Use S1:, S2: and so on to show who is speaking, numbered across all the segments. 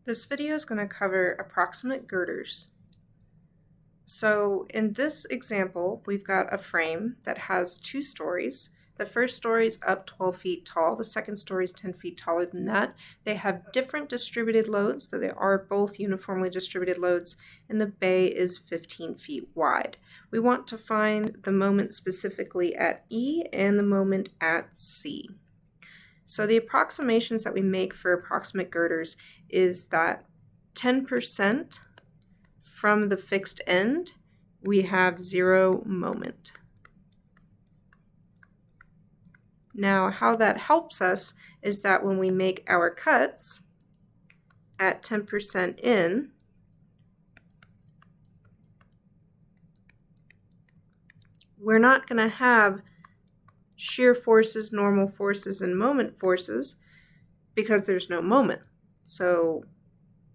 S1: This video is going to cover approximate girders. So in this example, we've got a frame that has two stories. The first story is up 12 feet tall. The second story is 10 feet taller than that. They have different distributed loads, though they are both uniformly distributed loads, and the bay is 15 feet wide. We want to find the moment specifically at E and the moment at C. So the approximations that we make for approximate girders is that 10% from the fixed end, we have 0 moment. Now, how that helps us is that when we make our cuts at 10% in, we're not going to have shear forces, normal forces, and moment forces because there's no moment. So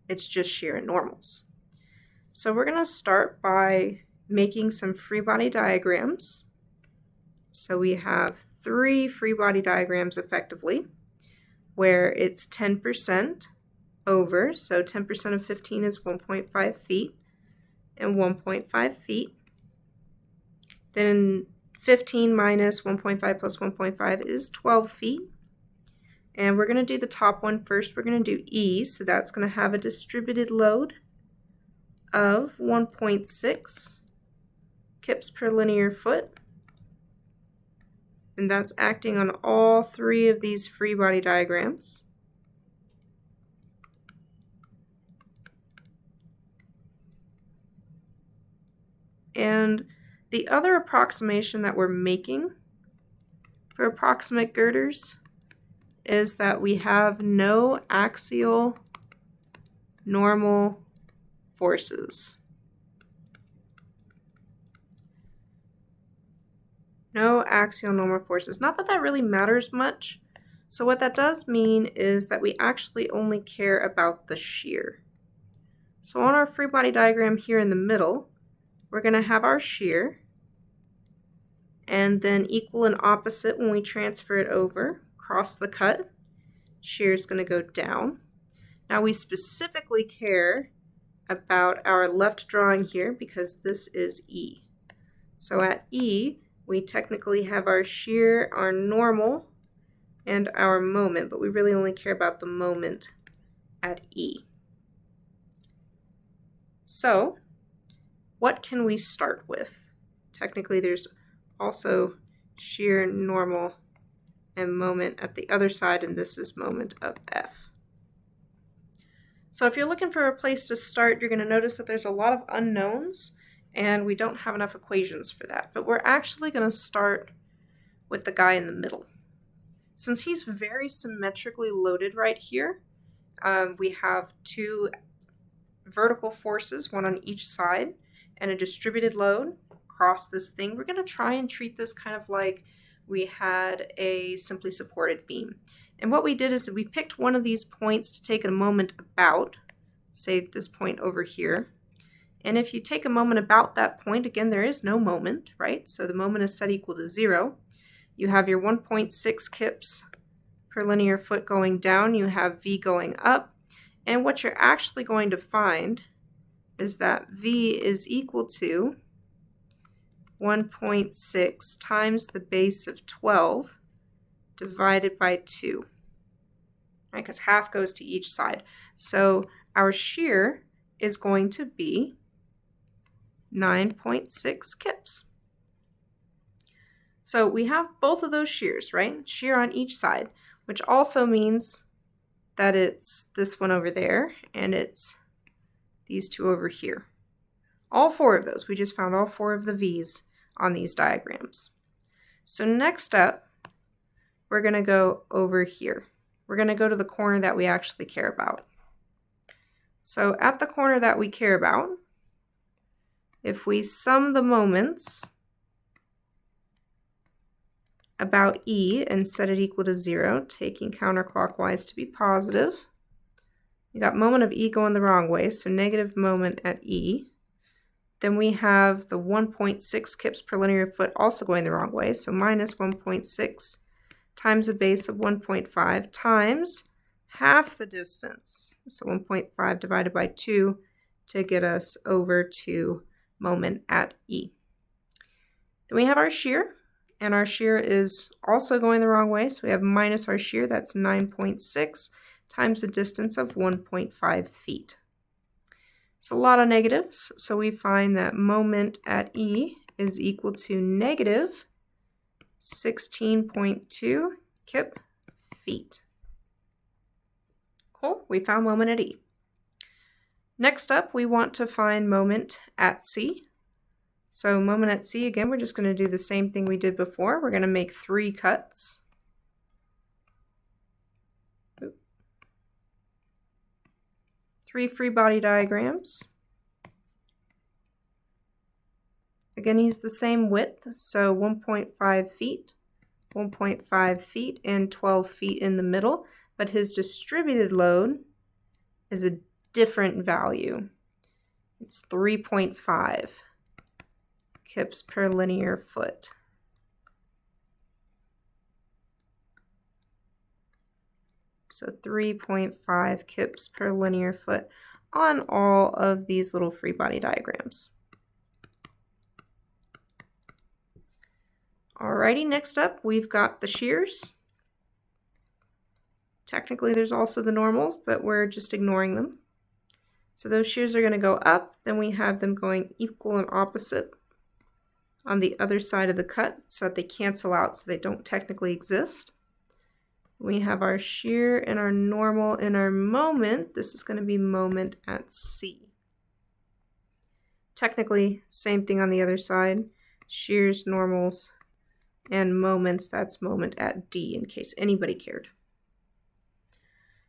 S1: it's just shear and normals. So we're going to start by making some free body diagrams. So we have 3 free body diagrams effectively, where it's 10% over, so 10% of 15 is 1.5 feet, and 1.5 feet. Then 15 minus 1.5 plus 1.5 is 12 feet. And we're going to do the top one first. We're going to do E, so that's going to have a distributed load of 1.6 kips per linear foot. And that's acting on all 3 of these free body diagrams. And the other approximation that we're making for approximate girders is that we have no axial normal forces. No axial normal forces. Not that that really matters much. So what that does mean is that we actually only care about the shear. So on our free body diagram here in the middle, we're going to have our shear, and then equal and opposite when we transfer it over, across the cut, shear is going to go down. Now we specifically care about our left drawing here because this is E. So at E, we technically have our shear, our normal, and our moment, but we really only care about the moment at E. So what can we start with? Technically there's also shear, normal, and moment at the other side, and this is moment of F. So if you're looking for a place to start, you're going to notice that there's a lot of unknowns, and we don't have enough equations for that. But we're actually going to start with the guy in the middle. Since he's very symmetrically loaded right here, we have 2 vertical forces, one on each side, and a distributed load across this thing. We're going to try and treat this kind of like we had a simply supported beam. And what we did is we picked one of these points to take a moment about, say this point over here. And if you take a moment about that point, again, there is no moment, right? So the moment is set equal to 0. You have your 1.6 kips per linear foot going down. You have V going up. And what you're actually going to find is that V is equal to 1.6 times the base of 12 divided by 2, right? Because half goes to each side. So our shear is going to be 9.6 kips. So we have both of those shears, right? Shear on each side, which also means that it's this one over there and it's these 2 over here. All 4 of those. We just found all 4 of the V's on these diagrams. So next up, we're going to go over here. We're going to go to the corner that we actually care about. So at the corner that we care about, if we sum the moments about E and set it equal to 0, taking counterclockwise to be positive, we got moment of E going the wrong way, so negative moment at E. Then we have the 1.6 kips per linear foot also going the wrong way, so minus 1.6 times a base of 1.5 times half the distance, so 1.5 divided by 2 to get us over to moment at E. Then we have our shear, and our shear is also going the wrong way, so we have minus our shear, that's 9.6 times the distance of 1.5 feet. It's a lot of negatives, so we find that moment at E is equal to negative 16.2 kip feet. Cool, we found moment at E. Next up, we want to find moment at C. So moment at C, again, we're just going to do the same thing we did before. We're going to make 3 cuts. 3 free body diagrams. Again, use the same width, so 1.5 feet, 1.5 feet, and 12 feet in the middle, but his distributed load is a different value. It's 3.5 kips per linear foot. So 3.5 kips per linear foot on all of these little free body diagrams. Alrighty, next up we've got the shears. Technically there's also the normals, but we're just ignoring them. So those shears are going to go up, then we have them going equal and opposite on the other side of the cut so that they cancel out, so they don't technically exist. We have our shear and our normal and our moment. This is going to be moment at C. Technically, same thing on the other side. Shears, normals, and moments, that's moment at D, in case anybody cared.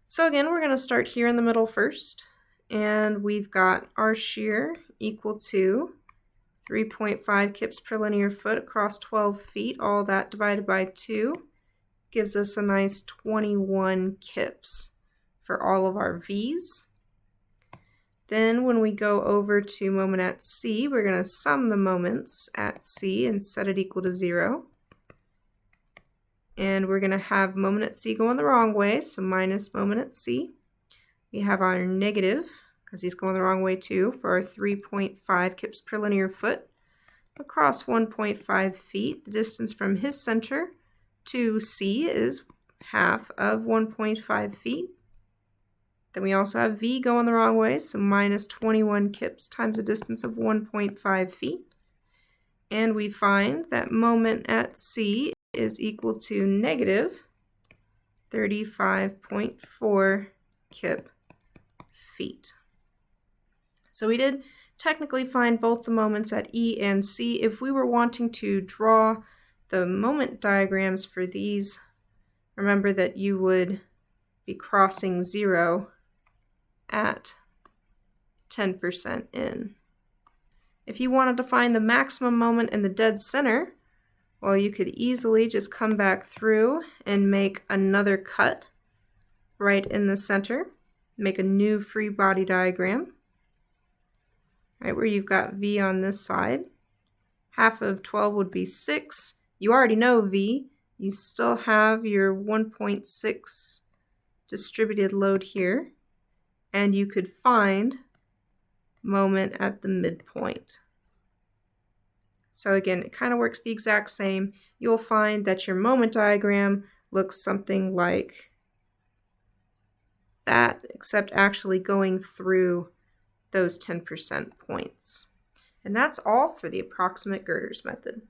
S1: So again, we're going to start here in the middle first, and we've got our shear equal to 3.5 kips per linear foot across 12 feet, all that divided by 2. Gives us a nice 21 kips for all of our V's. Then when we go over to moment at C, we're going to sum the moments at C and set it equal to 0. And we're going to have moment at C going the wrong way, so minus moment at C. We have our negative, because he's going the wrong way too, for our 3.5 kips per linear foot across 1.5 feet. The distance from his center to C is half of 1.5 feet. Then we also have V going the wrong way, so minus 21 kips times the distance of 1.5 feet. And we find that moment at C is equal to negative 35.4 kip feet. So we did technically find both the moments at E and C. If we were wanting to draw the moment diagrams for these, remember that you would be crossing 0 at 10% in. If you wanted to find the maximum moment in the dead center, well, you could easily just come back through and make another cut right in the center, make a new free body diagram, right where you've got V on this side. Half of 12 would be 6. You already know V. You still have your 1.6 distributed load here, and you could find moment at the midpoint. So again, it kind of works the exact same. You'll find that your moment diagram looks something like that, except actually going through those 10% points. And that's all for the approximate girders method.